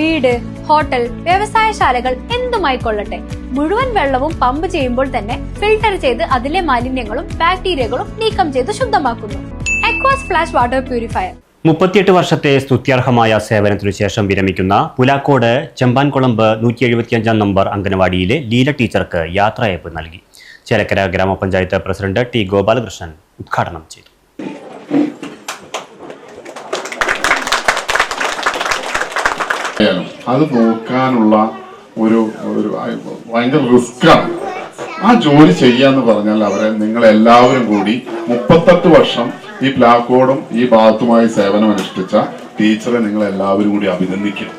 വീട്, ഹോട്ടൽ, വ്യവസായശാലകൾ എന്തുമായിക്കൊള്ളട്ടെ, മുഴുവൻ വെള്ളവും പമ്പ് ചെയ്യുമ്പോൾ തന്നെ ഫിൽട്ടർ ചെയ്ത് അതിലെ മാലിന്യങ്ങളും ബാക്ടീരിയകളും നീക്കം ചെയ്ത് ശുദ്ധമാക്കുന്നു. അക്വാസ് ഫ്ലാഷ് വാട്ടർ പ്യൂരിഫയർ 38 വർഷത്തെ സ്തുത്യർഹമായ സേവനത്തിനു ശേഷം വിരമിക്കുന്ന പുലാക്കോട് ചെമ്പാൻകുളമ്പ് 175 നമ്പർ അംഗനവാടിയിലെ ലീല ടീച്ചർക്ക് യാത്രയയപ്പ് നൽകി. ചേലക്കര ഗ്രാമപഞ്ചായത്ത് പ്രസിഡന്റ് ടി ഗോപാലകൃഷ്ണൻ ഉദ്ഘാടനം ചെയ്തു. അത് നോക്കാനുള്ള ഒരു ഭയങ്കര റിസ്ക്കാണ്. ആ ജോലി ചെയ്യാന്ന് പറഞ്ഞാൽ നിങ്ങളെല്ലാവരും കൂടി 38 വർഷം ഈ പ്ലാക്കോടും ഈ ഭാഗത്തുമായി സേവനം അനുഷ്ഠിച്ച ടീച്ചറെ നിങ്ങൾ എല്ലാവരും കൂടി അഭിനന്ദിക്കും.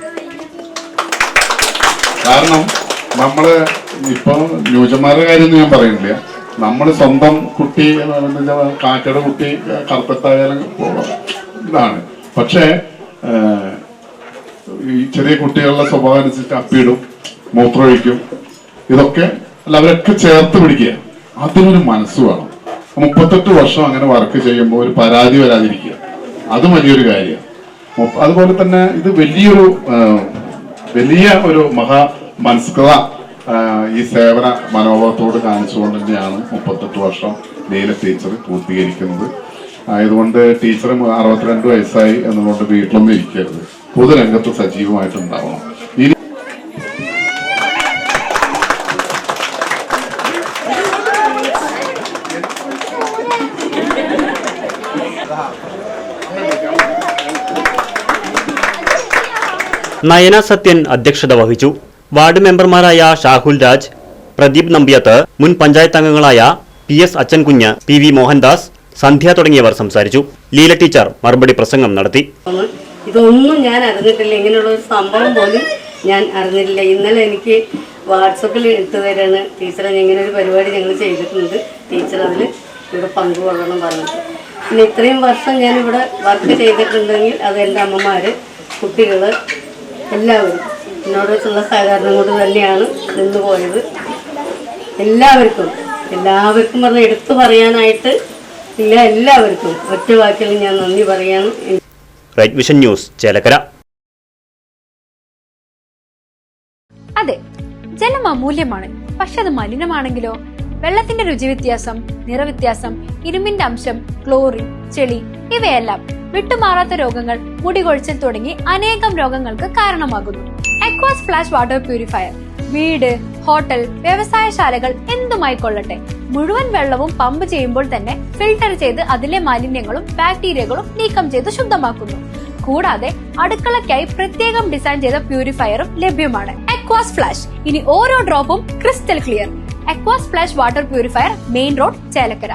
കാരണം നമ്മള് ഇപ്പൊ ന്യൂജന്മാരുടെ കാര്യം ഞാൻ പറയുന്നില്ല, നമ്മള് സ്വന്തം കുട്ടി കാക്കയുടെ കുട്ടി കറുപ്പത്തായാലും ഇതാണ്. പക്ഷേ ഈ ചെറിയ കുട്ടികളുടെ സ്വഭാവം അനുസരിച്ച് അപ്പിയിടും, മൂത്രമൊഴിക്കും, ഇതൊക്കെ അല്ല അവരൊക്കെ ചേർത്ത് പിടിക്കുക. അതിനൊരു മനസ്സ് വേണം. 38 വർഷം അങ്ങനെ വർക്ക് ചെയ്യുമ്പോൾ ഒരു പരാതി വരാതിരിക്കുക, അത് വലിയൊരു കാര്യമാണ്. അതുപോലെ തന്നെ ഇത് വലിയ ഒരു മഹാ മനസ്കത ഈ സേവന മനോഭാവത്തോട് കാണിച്ചുകൊണ്ട് തന്നെയാണ് 38 വർഷം ലീല ടീച്ചർ പൂർത്തീകരിക്കുന്നത്. ആയതുകൊണ്ട് ടീച്ചർ 62 വയസ്സായി എന്നുകൊണ്ട് വീട്ടിലൊന്നും ഇരിക്കരുത്, പൊതുരംഗത്ത് സജീവമായിട്ടുണ്ടാവണം. നയന സത്യൻ അധ്യക്ഷത വഹിച്ചു. വാർഡ് മെമ്പർമാരായ ഷാഹുൽ രാജ്, പ്രദീപ് നമ്പ്യാത്ത്, മുൻ പഞ്ചായത്ത് അംഗങ്ങളായ PS അച്ഛൻകുഞ്ഞ്, PV മോഹൻദാസ്, സന്ധ്യ തുടങ്ങിയവർ സംസാരിച്ചു. ലീല ടീച്ചർ മറുപടി പ്രസംഗം നടത്തി. ഇതൊന്നും ഞാൻ അറിഞ്ഞിട്ടില്ല, ഇങ്ങനെയുള്ള ഒരു സംഭവം പോലും ഞാൻ അറിഞ്ഞിട്ടില്ല. ഇന്നലെ എനിക്ക് വാട്സപ്പിൽ ഇട്ട് തരാണ് ടീച്ചറെ, ഇങ്ങനെ ഒരു പരിപാടി ഞങ്ങൾ ചെയ്തിട്ടുണ്ട്, ടീച്ചർ അതിൽ ഇവിടെ പങ്കുകൊള്ളണം പറഞ്ഞിട്ട്. പിന്നെ ഇത്രയും വർഷം ഞാൻ ഇവിടെ വർക്ക് ചെയ്തിട്ടുണ്ടെങ്കിൽ അത് എൻ്റെ അമ്മമാർ, കുട്ടികൾ, എല്ലാവരും എന്നോടുള്ള സഹകരണം കൊണ്ട് തന്നെയാണ് നിന്ന് പോയത്. എല്ലാവർക്കും പറഞ്ഞാൽ എടുത്തു പറയാനായിട്ട് ഇല്ല, എല്ലാവർക്കും ഒറ്റ വാക്കിൽ ഞാൻ നന്ദി പറയാണ്. Right vision news, Chelakkara. അതെ, ജലം അമൂല്യമാണ്. പക്ഷെ അത് മലിനമാണെങ്കിലോ? വെള്ളത്തിന്റെ രുചി വ്യത്യാസം, നിറവ്യത്യാസം, ഇരുമ്പിന്റെ അംശം, ക്ലോറിൻ, ചെളി ഇവയെല്ലാം വിട്ടുമാറാത്ത രോഗങ്ങൾ, മുടികൊഴിച്ചിൽ തുടങ്ങി അനേകം രോഗങ്ങൾക്ക് കാരണമാകുന്നു. അക്വാസ് ഫ്ലാഷ് വാട്ടർ പ്യൂരിഫയർ വീട്, ഹോട്ടൽ, വ്യവസായശാലകൾ എന്തുമായിക്കൊള്ളട്ടെ, മുഴുവൻ വെള്ളവും പമ്പ് ചെയ്യുമ്പോൾ തന്നെ ഫിൽട്ടർ ചെയ്ത് അതിലെ മാലിന്യങ്ങളും ബാക്ടീരിയകളും നീക്കം ചെയ്ത് ശുദ്ധമാക്കുന്നു. കൂടാതെ അടുക്കളയ്ക്കായി പ്രത്യേകം ഡിസൈൻ ചെയ്ത പ്യൂരിഫയറും ലഭ്യമാണ്. അക്വാസ് ഫ്ലാഷ്, ഇനി ഓരോ ഡ്രോപ്പും crystal clear. Aquas flash water purifier, main road, Chelakkara.